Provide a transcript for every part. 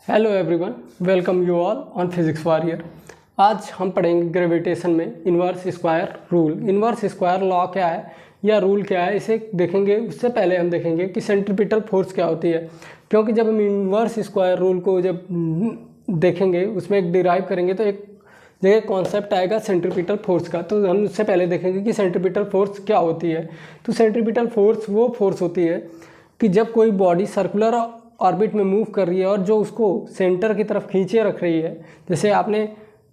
Hello everyone, welcome you all on physics warrior. आज हम पढ़ेंगे ग्रेविटेशन में inverse square rule. Inverse square law क्या है या रूल क्या है, इसे देखेंगे। उससे पहले हम देखेंगे कि सेंट्रीपिटल फोर्स क्या होती है, क्योंकि जब हम इन्वर्स स्क्वायर रूल को जब देखेंगे, उसमें एक डिराइव करेंगे तो एक जगह कॉन्सेप्ट आएगा सेंट्रीपिटल फोर्स का। तो हम उससे पहले देखेंगे कि सेंट्रीपिटल फोर्स क्या होती है। तो सेंट्रीपिटल फोर्स वो फोर्स होती है कि जब कोई बॉडी सर्कुलर ऑर्बिट में मूव कर रही है और जो उसको सेंटर की तरफ खींचे रख रही है, जैसे आपने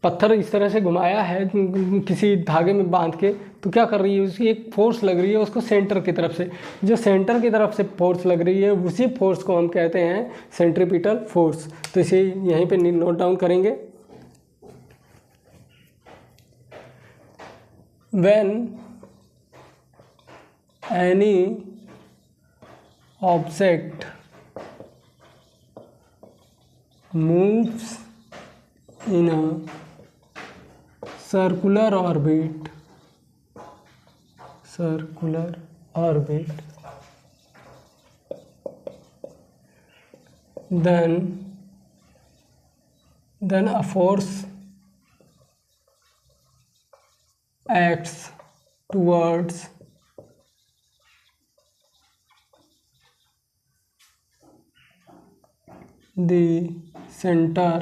पत्थर इस तरह से घुमाया है किसी धागे में बांध के, तो क्या कर रही है, उसकी एक फोर्स लग रही है उसको सेंटर की तरफ से। जो सेंटर की तरफ से फोर्स लग रही है उसी फोर्स को हम कहते हैं सेंट्रीपिटल फोर्स। तो इसे यहीं पे नोट डाउन करेंगे। When any object moves in a circular orbit, then a force acts towards the center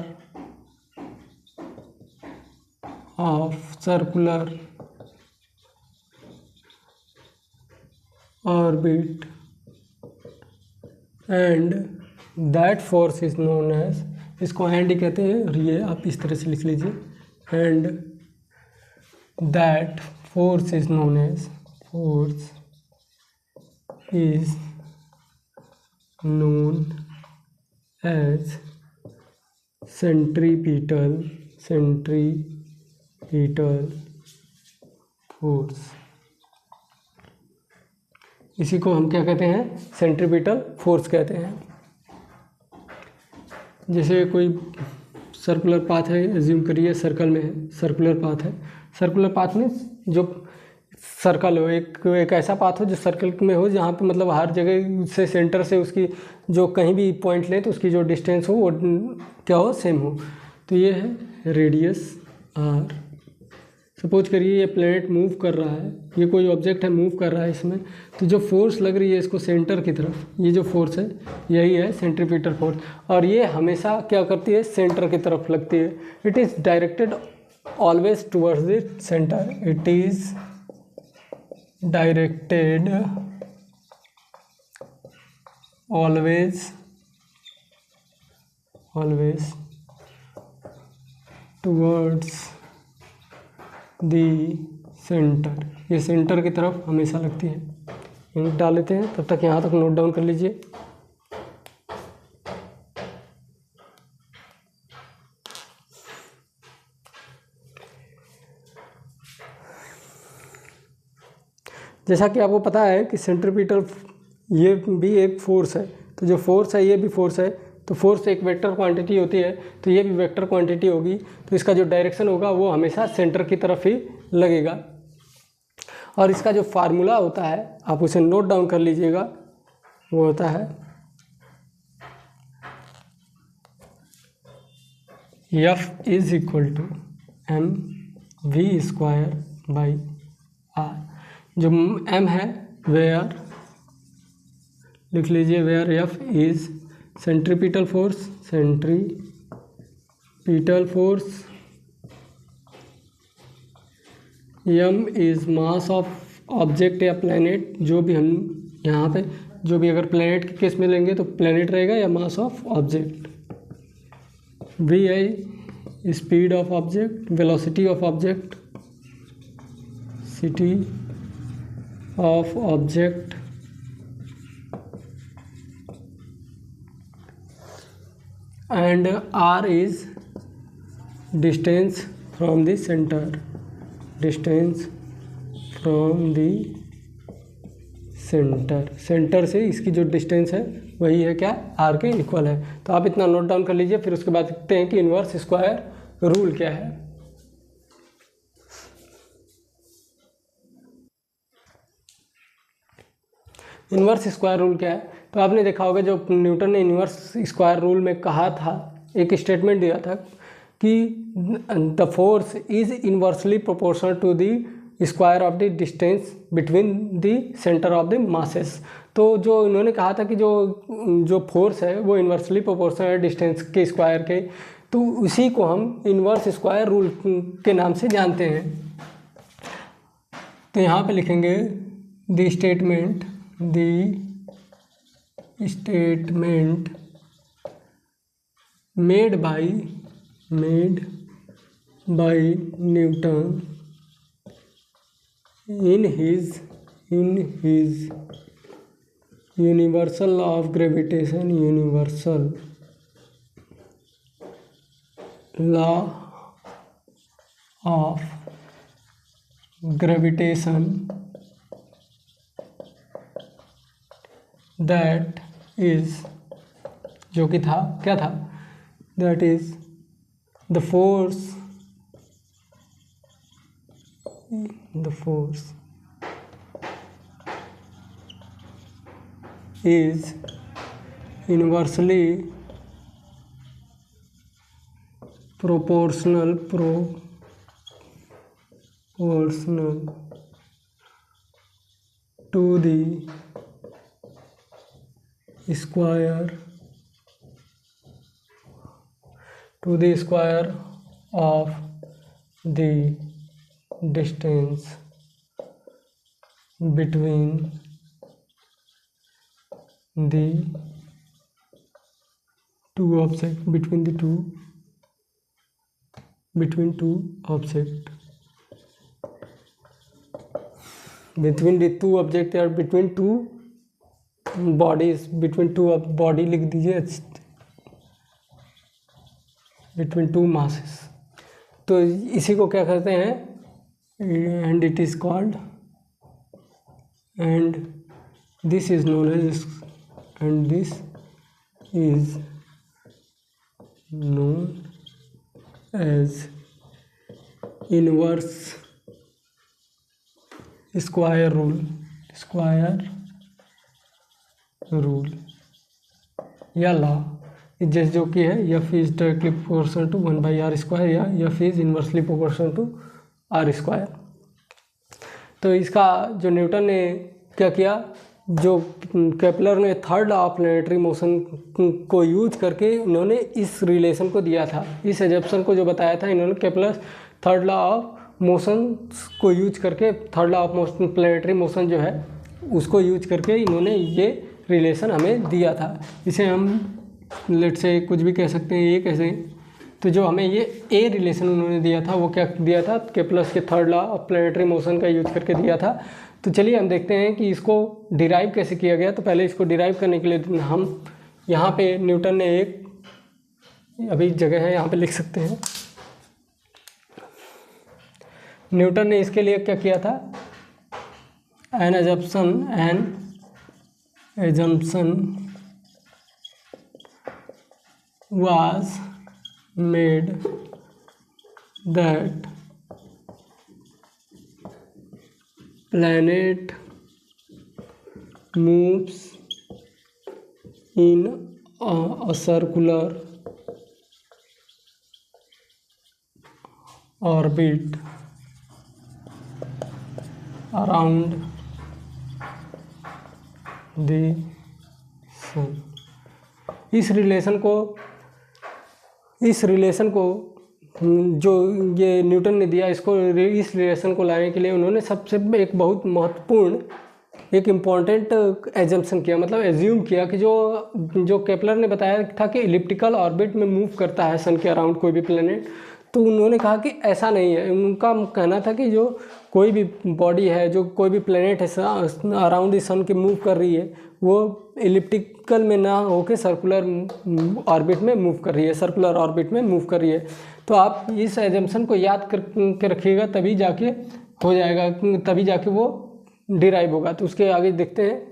of circular orbit and that force is known as, इसको एंड ही कहते हैं, और ये आप इस तरह से लिख लीजिए, and that force is known as centripetal force। इसी को हम क्या कहते हैं, सेंट्रीपिटल फोर्स कहते हैं। जैसे कोई सर्कुलर पाथ है, एज्यूम करिए सर्कल में है, सर्कुलर पाथ है। सर्कुलर पाथ में जो सर्कल हो, एक ऐसा पाथ हो जो सर्कल में हो, जहाँ पे मतलब हर जगह से सेंटर से उसकी जो कहीं भी पॉइंट ले तो उसकी जो डिस्टेंस हो वो क्या हो, सेम हो। तो ये है रेडियस आर। सपोज करिए ये प्लेनेट मूव कर रहा है, ये कोई ऑब्जेक्ट है मूव कर रहा है इसमें, तो जो फोर्स लग रही है इसको सेंटर की तरफ, ये जो फोर्स है यही है सेंट्रीपिटल फोर्स। और ये हमेशा क्या करती है, सेंटर की तरफ लगती है। It is directed always towards the center. It is directed always towards the center। ये सेंटर की तरफ हमेशा लगती है। इंक डाल लेते हैं, तब तक यहाँ तक नोट डाउन कर लीजिए। जैसा कि आपको पता है कि सेंट्रीपिटल ये भी एक फोर्स है, तो जो फोर्स है ये भी फोर्स है। तो फोर्स एक वेक्टर क्वांटिटी होती है, तो ये भी वेक्टर क्वांटिटी होगी। तो इसका जो डायरेक्शन होगा वो हमेशा सेंटर की तरफ ही लगेगा। और इसका जो फार्मूला होता है आप उसे नोट डाउन कर लीजिएगा, वो होता है F is equal to mv²/r। जो m है वेयर लिख लीजिए, where F is centripetal force, m is mass of object या प्लैनेट। जो भी हम यहाँ पे जो भी अगर प्लैनेट के केस में लेंगे तो प्लैनेट रहेगा या मास ऑफ ऑब्जेक्ट। v है speed of object, velocity of object, and r is distance from the center, centre से इसकी जो डिस्टेंस है वही है क्या, r के इक्वल है। तो आप इतना नोट डाउन कर लीजिए, फिर उसके बाद देखते हैं कि इन्वर्स स्क्वायर रूल क्या है। इन्वर्स स्क्वायर रूल क्या है, तो आपने देखा होगा जो न्यूटन ने इन्वर्स स्क्वायर रूल में कहा था एक स्टेटमेंट दिया था कि the force is inversely proportional to the square of the distance between the centre of the masses. तो जो इन्होंने कहा था कि जो फोर्स है वो इन्वर्सली प्रोपोर्शनल है डिस्टेंस के स्क्वायर के, तो उसी को हम इन्वर्स स्क्वायर रूल के नाम से जानते हैं। तो यहाँ पे लिखेंगे the statement made by Newton in his universal law of gravitation, universal law of gravitation, that is, जो कि था क्या था, that is the force is inversely proportional to the square of the distance between the two objects, between two objects or between two bodies, between two body लिख दीजिए, between two masses। तो इसी को क्या कहते हैं, and it is called, and this is known as, and this is known as inverse square rule या law, जैसे जो कि है F is directly proportional to 1/r² या F is inversely proportional to r²। तो इसका जो न्यूटन ने क्या किया, जो केपलर ने third law of planetary motion को यूज करके इन्होंने इस रिलेशन को दिया था, इस एजम्पशन को जो बताया था इन्होंने, Kepler third law of motion को यूज करके, third law of motion planetary motion जो है उसको यूज करके इन्होंने ये रिलेशन हमें दिया था। इसे हम लेट से कुछ भी कह सकते हैं, ये कैसे, तो जो हमें ये ए रिलेशन उन्होंने दिया था वो क्या दिया था, केपलर के third law of planetary motion का यूज करके दिया था। तो चलिए हम देखते हैं कि इसको डिराइव कैसे किया गया। तो पहले इसको डिराइव करने के लिए हम यहाँ पे न्यूटन ने एक, अभी जगह है यहाँ पे लिख सकते हैं, न्यूटन ने इसके लिए क्या किया था, N assumption was made that planet moves in a circular orbit around the sun। इस रिलेशन को जो ये न्यूटन ने दिया, इसको इस रिलेशन को लाने के लिए उन्होंने सबसे एक बहुत महत्वपूर्ण, एक इम्पॉर्टेंट एजम्पशन किया, मतलब एज्यूम किया कि जो केपलर ने बताया था कि इलिप्टिकल ऑर्बिट में मूव करता है सन के अराउंड कोई भी प्लेनेट, तो उन्होंने कहा कि ऐसा नहीं है। उनका कहना था कि जो कोई भी बॉडी है, जो कोई भी प्लेनेट है अराउंड द सन के मूव कर रही है, वो इलिप्टिकल में ना होकर सर्कुलर ऑर्बिट में मूव कर रही है, सर्कुलर ऑर्बिट में मूव कर रही है। तो आप इस एजम्पशन को याद करके रखिएगा, तभी जाके हो जाएगा, तभी जाके वो डिराइव होगा। तो उसके आगे देखते हैं।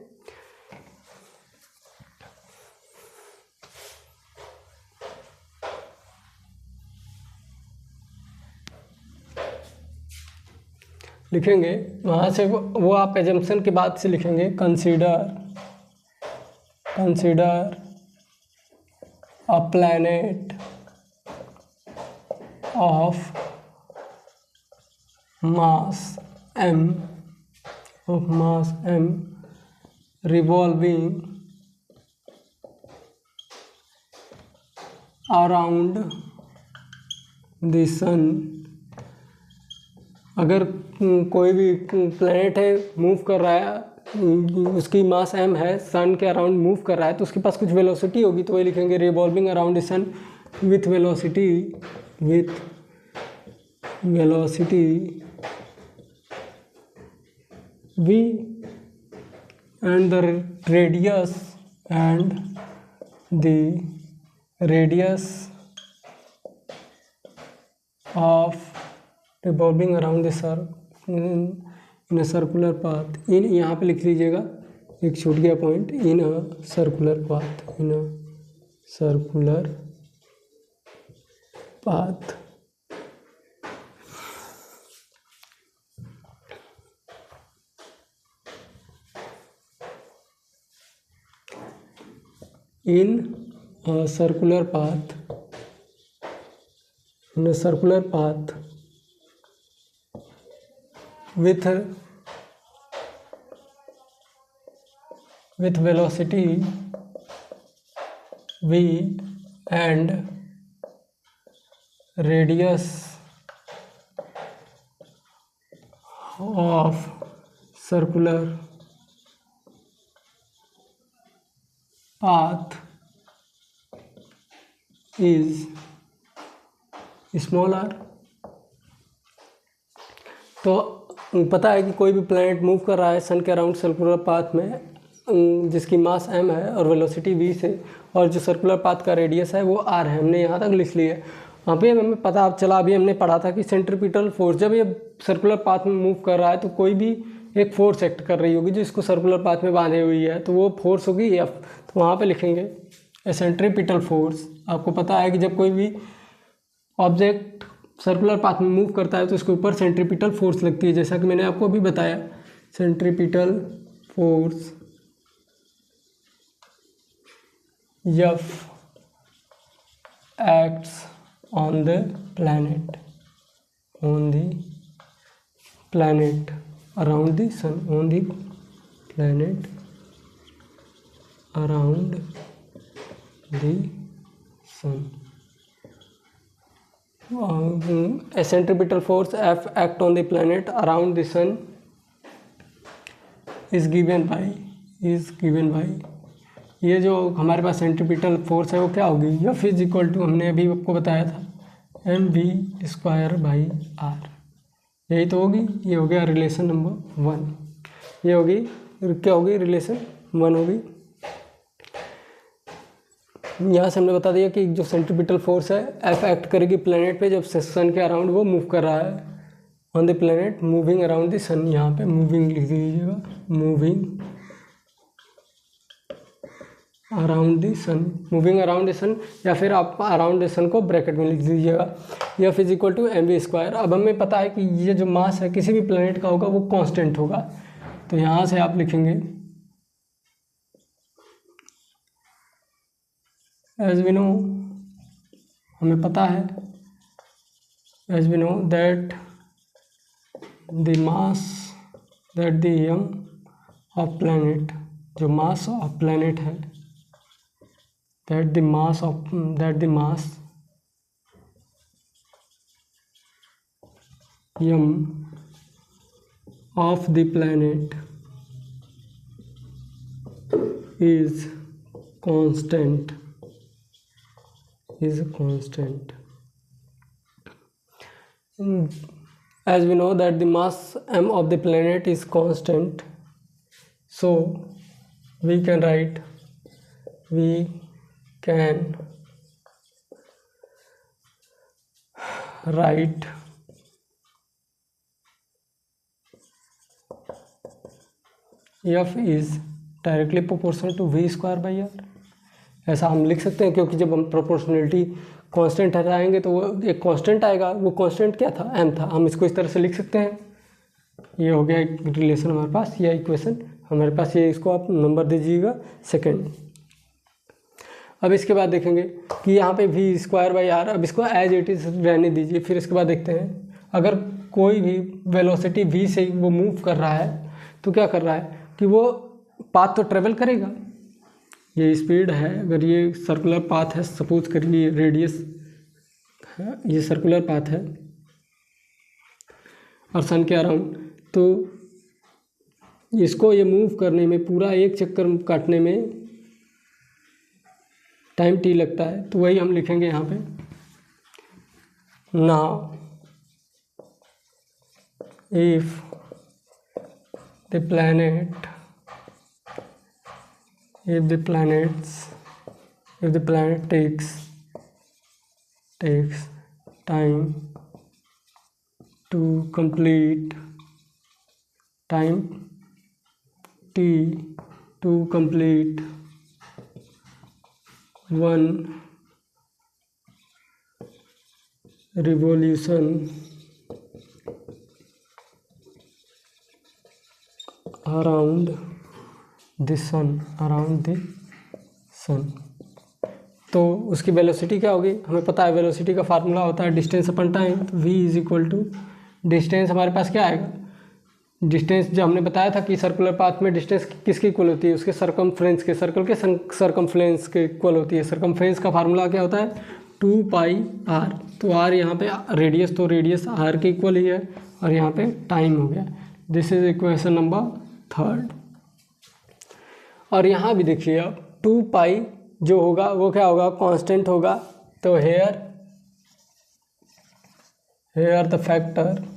लिखेंगे वहाँ से वो आप एजम्पशन के बाद से लिखेंगे consider a planet of mass m revolving around the sun। अगर कोई भी प्लैनेट है मूव कर रहा है, उसकी मास m है, सन के अराउंड मूव कर रहा है, तो उसके पास कुछ वेलोसिटी होगी, तो वही लिखेंगे revolving around the sun with velocity v and the radius of revolving around the in a circular path। इन यहाँ पे लिख लीजिएगा, एक छूट गया point, in a circular path. in a circular path with velocity v and radius of circular path is small r. तो पता है कि कोई भी प्लैनेट मूव कर रहा है सन के अराउंड सर्कुलर पाथ में, जिसकी मास m है और वेलोसिटी v से, और जो सर्कुलर पाथ का रेडियस है वो r है। हमने यहाँ तक लिख लिया है। वहाँ पे हमें पता चला, अभी हमने पढ़ा था कि सेंट्रीपिटल फोर्स, जब ये सर्कुलर पाथ में मूव कर रहा है तो कोई भी एक फोर्स एक्ट कर रही होगी जो इसको सर्कुलर पाथ में बांधे हुई है, तो वो फोर्स होगी F। तो वहाँ पे लिखेंगे सेंट्रीपिटल फोर्स। आपको पता है कि जब कोई भी ऑब्जेक्ट सर्कुलर पाथ में मूव करता है तो उसके ऊपर सेंट्रीपिटल फोर्स लगती है, जैसा कि मैंने आपको अभी बताया। Centripetal force F acts on the planet around the sun, A centripetal force F act on the planet around the sun is given by ये जो हमारे पास सेंट्रीपिटल फोर्स है वो क्या होगी, F इज इक्वल टू, हमने अभी आपको बताया था, mv²/r। यही तो होगी। ये हो गया रिलेशन नंबर 1। ये होगी, क्या होगी, रिलेशन 1 होगी। यहाँ से हमने बता दिया कि जो सेंट्रीपिटल फोर्स है F एक्ट करेगी प्लेनेट पे जब सन के अराउंड वो मूव कर रहा है, on the planet moving around the sun. यहाँ पे मूविंग लिख दीजिएगा, मूविंग अराउंड द सन, या फिर आप अराउंड द सन को ब्रैकेट में लिख दीजिएगा। F is equal to mv²। अब हमें पता है कि ये जो मास है किसी भी प्लेनेट का होगा वो कांस्टेंट होगा, तो यहाँ से आप लिखेंगे एज वी नो, हमें पता है, as we know that the m of planet, जो मास ऑफ प्लैनेट है, that the mass m of the planet is constant as we know that the mass m of the planet is constant, so we can write F is directly proportional to v²/r। ऐसा हम लिख सकते हैं, क्योंकि जब हम proportionality constant हटाएंगे तो वो एक कांस्टेंट आएगा। वो कांस्टेंट क्या था, m था। हम इसको इस तरह से लिख सकते हैं। ये हो गया एक रिलेशन हमारे पास, या इक्वेशन हमारे पास। ये इसको आप नंबर दीजिएगा सेकंड। अब इसके बाद देखेंगे कि यहाँ पे वी स्क्वायर बाई आर, अब इसको एज इट इज़ रहने दीजिए। फिर इसके बाद देखते हैं अगर कोई भी वेलोसिटी वी से वो मूव कर रहा है तो क्या कर रहा है कि वो पाथ तो ट्रेवल करेगा। ये स्पीड है, अगर ये सर्कुलर पाथ है, सपोज करिए रेडियस है, ये सर्कुलर पाथ है और सन के अराउंड, तो इसको ये मूव करने में पूरा एक चक्कर काटने में टाइम टी लगता है। तो वही हम लिखेंगे यहाँ पे, now if the planet takes time to complete one revolution around the sun, तो उसकी वेलोसिटी क्या होगी, हमें पता है वेलोसिटी का फार्मूला होता है डिस्टेंस अपन टाइम। तो v is equal to distance, हमारे पास क्या आएगा, डिस्टेंस जो हमने बताया था कि सर्कुलर पाथ में डिस्टेंस किसकी इक्वल होती है, उसके सर्कमफ्रेंस के, सर्कल के सर्कमफ्रेंस के इक्वल होती है। सर्कमफ्रेंस का फार्मूला क्या होता है 2 पाई आर, तो आर यहाँ पे रेडियस, तो रेडियस आर के इक्वल ही है, और यहाँ पे टाइम हो गया। This is equation number 3। और यहाँ भी देखिए अब 2 पाई जो होगा वो क्या होगा, कांस्टेंट होगा। तो here the factor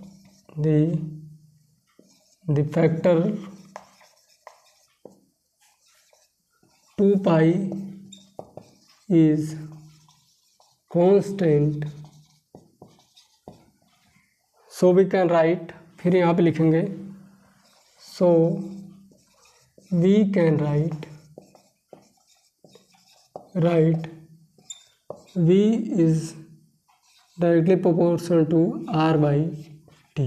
the factor 2 pi is constant, so we can write, फिर यहाँ पे लिखेंगे so we can write v is directly proportional to r by t।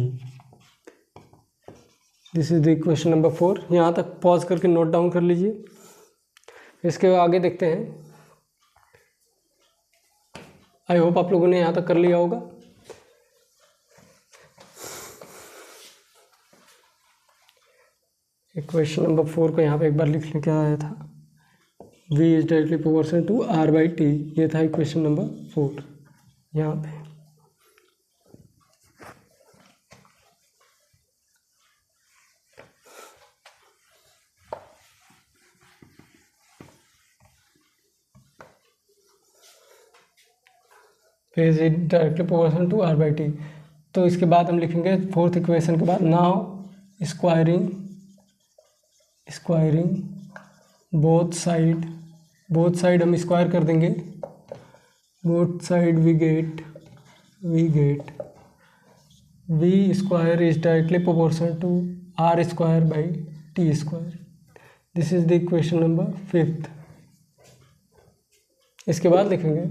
This is the equation number 4। यहाँ तक पॉज करके note down कर लीजिए। इसके आगे देखते हैं, आई होप आप लोगों ने यहाँ तक कर लिया होगा। इक्वेशन नंबर 4 को यहाँ पे एक बार लिखने क्या आया था, v is directly proportional to r by t, ये था इक्वेशन नंबर 4 यहाँ पे। Is it directly proportional to r by t. तो इसके बाद हम लिखेंगे 4th इक्वेशन के बाद, नाउ स्क्वायरिंग बोथ साइड हम स्क्वायर कर देंगे, both side we get v square is directly proportional to r square by t square. This is the equation number 5th। इसके बाद लिखेंगे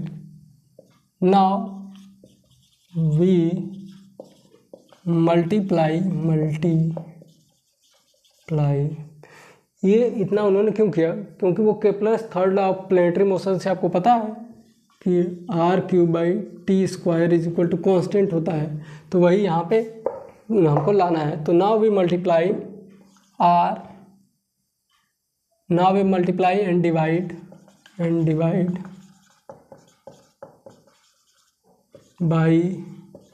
नाउ वी मल्टीप्लाई, ये इतना उन्होंने क्यों किया, क्योंकि वो Kepler's third law of planetary motion से आपको पता है कि r cube by t square is equal to constant होता है, तो वही यहाँ पे हमको लाना है। तो now we multiply and divide by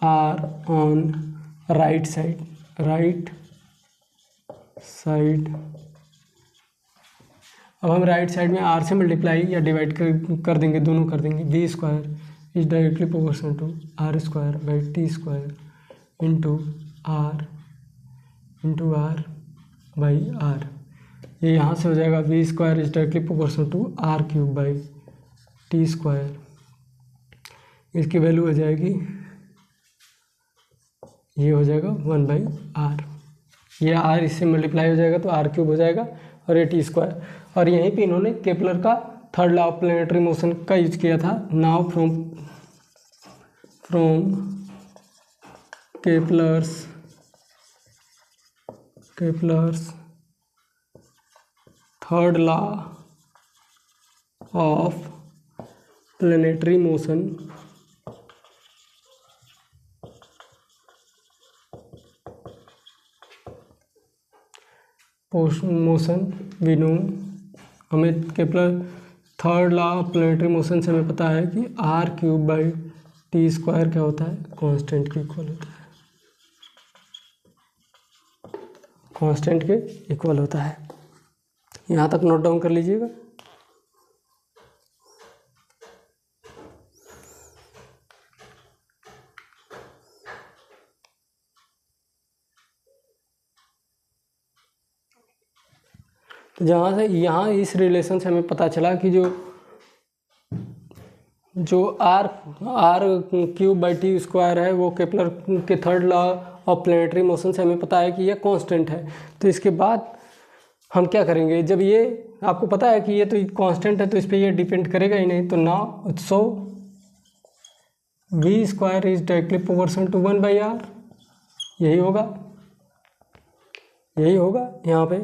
r on right side. अब हम राइट साइड में आर से मल्टीप्लाई या डिवाइड कर देंगे, दोनों कर देंगे। V square is directly proportional to r square by t square into r by r. ये यहाँ से हो जाएगा v square is directly proportional to r cube by t square. इसकी वैल्यू हो जाएगी, ये हो जाएगा 1 बाई आर, ये आर इससे मल्टीप्लाई हो जाएगा तो आर क्यूब हो जाएगा और ये टी स्क्वायर। और यहीं पे इन्होंने केपलर का third law of planetary motion का यूज किया था। Now from Kepler's third law of planetary motion we know, हमें Kepler third law of planetary motion से हमें पता है कि r³/t² क्या होता है, कांस्टेंट के इक्वल होता है, कांस्टेंट के इक्वल होता है। यहाँ तक नोट डाउन कर लीजिएगा। तो जहाँ से यहाँ इस रिलेशन से हमें पता चला कि जो r³/t² है वो केपलर के third law of planetary motion से हमें पता है कि ये कांस्टेंट है। तो इसके बाद हम क्या करेंगे, जब ये आपको पता है कि ये तो कांस्टेंट है तो इस पर ये डिपेंड करेगा ही नहीं, तो now so v² is directly proportional to 1/r, यही होगा यहाँ पे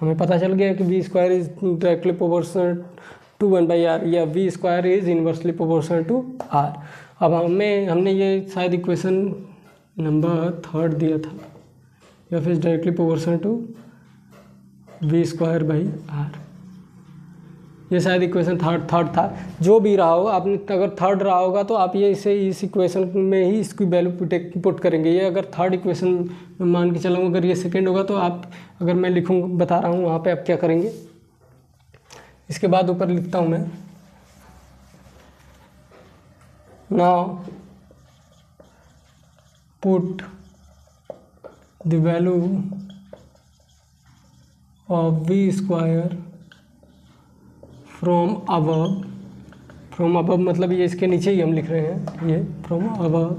हमें पता चल गया कि v² is directly proportional to 1/r या v² is inversely proportional to r। अब हमने ये शायद इक्वेशन नंबर 3 दिया था, या फिर डायरेक्टली प्रोपोर्शनल टू v²/r, ये शायद इक्वेशन थर्ड था। जो भी रहा हो, आपने अगर थर्ड रहा होगा तो आप ये इस इक्वेशन में ही इसकी वैल्यू पुट करेंगे। ये अगर थर्ड इक्वेशन मान के चलाऊँ, अगर ये सेकेंड होगा तो आप, अगर मैं लिखूँ बता रहा हूँ वहाँ पे आप क्या करेंगे। इसके बाद ऊपर लिखता हूँ मैं, now put the value of v² from above मतलब ये इसके नीचे ही हम लिख रहे हैं, ये फ्रॉम अबव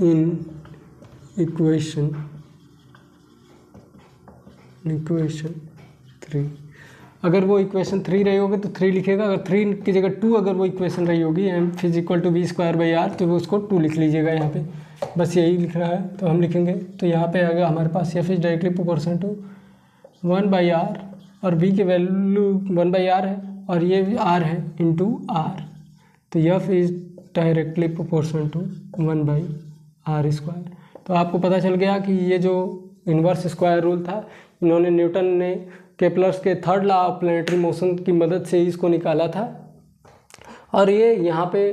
इन इक्वेशन 3। अगर वो इक्वेशन 3 रही होगी तो 3 लिखेगा, अगर 3 की जगह 2 अगर वो इक्वेशन रही होगी m = v²/r तो वो उसको 2 लिख लीजिएगा यहाँ पे, बस यही लिख रहा है। तो हम लिखेंगे, तो यहाँ पे आएगा हमारे पास f is directly proportional to 1/r, और v की वैल्यू 1/r है और ये r है इंटू r, तो f is directly proportional to 1/r²। तो आपको पता चल गया कि ये जो इन्वर्स स्क्वायर रूल था, इन्होंने न्यूटन ने केपलर्स के third law of planetary motion की मदद से इसको निकाला था। और ये यहाँ पे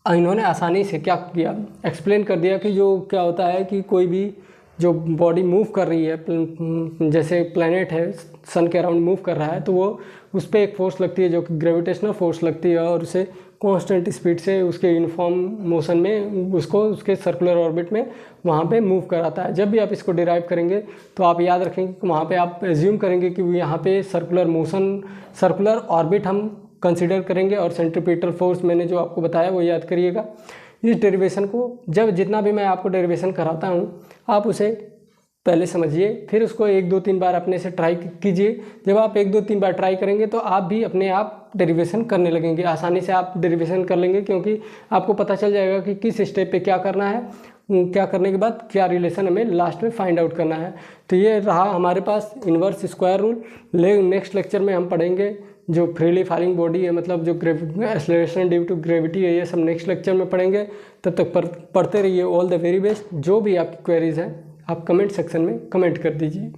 इन्होंने आसानी से क्या किया, एक्सप्लेन कर दिया कि जो क्या होता है कि कोई भी जो बॉडी मूव कर रही है, जैसे प्लैनेट है सन के अराउंड मूव कर रहा है, तो वो उस पर एक फोर्स लगती है जो कि ग्रेविटेशनल फोर्स लगती है, और उसे कांस्टेंट स्पीड से उसके यूनिफॉर्म मोशन में उसको उसके सर्कुलर ऑर्बिट में वहाँ पे मूव कराता है। जब भी आप इसको डिराइव करेंगे तो आप याद रखेंगे कि वहाँ पे आप एज्यूम करेंगे कि यहाँ पे सर्कुलर ऑर्बिट हम कंसिडर करेंगे, और सेंट्रीपिटल फोर्स मैंने जो आपको बताया वो याद करिएगा। इस डेरिवेशन को जितना भी मैं आपको डेरिवेशन कराता हूँ आप उसे पहले समझिए, फिर उसको 1 2 3 बार अपने से ट्राई कीजिए। जब आप 1 2 3 बार ट्राई करेंगे तो आप भी अपने आप डेरिवेशन करने लगेंगे, आसानी से आप डेरिवेशन कर लेंगे, क्योंकि आपको पता चल जाएगा कि किस स्टेप पे क्या करना है, क्या करने के बाद क्या रिलेशन हमें लास्ट में फाइंड आउट करना है। तो ये रहा हमारे पास inverse square rule. Next lecture में हम पढ़ेंगे जो फ्रीली फॉलिंग बॉडी है, मतलब जो एक्सेलरेशन ड्यू टू ग्रेविटी है, ये सब नेक्स्ट लेक्चर में पढ़ेंगे। तब तक पढ़ते रहिए। All the very best. जो भी आपकी क्वेरीज हैं आप कमेंट सेक्शन में कमेंट कर दीजिए।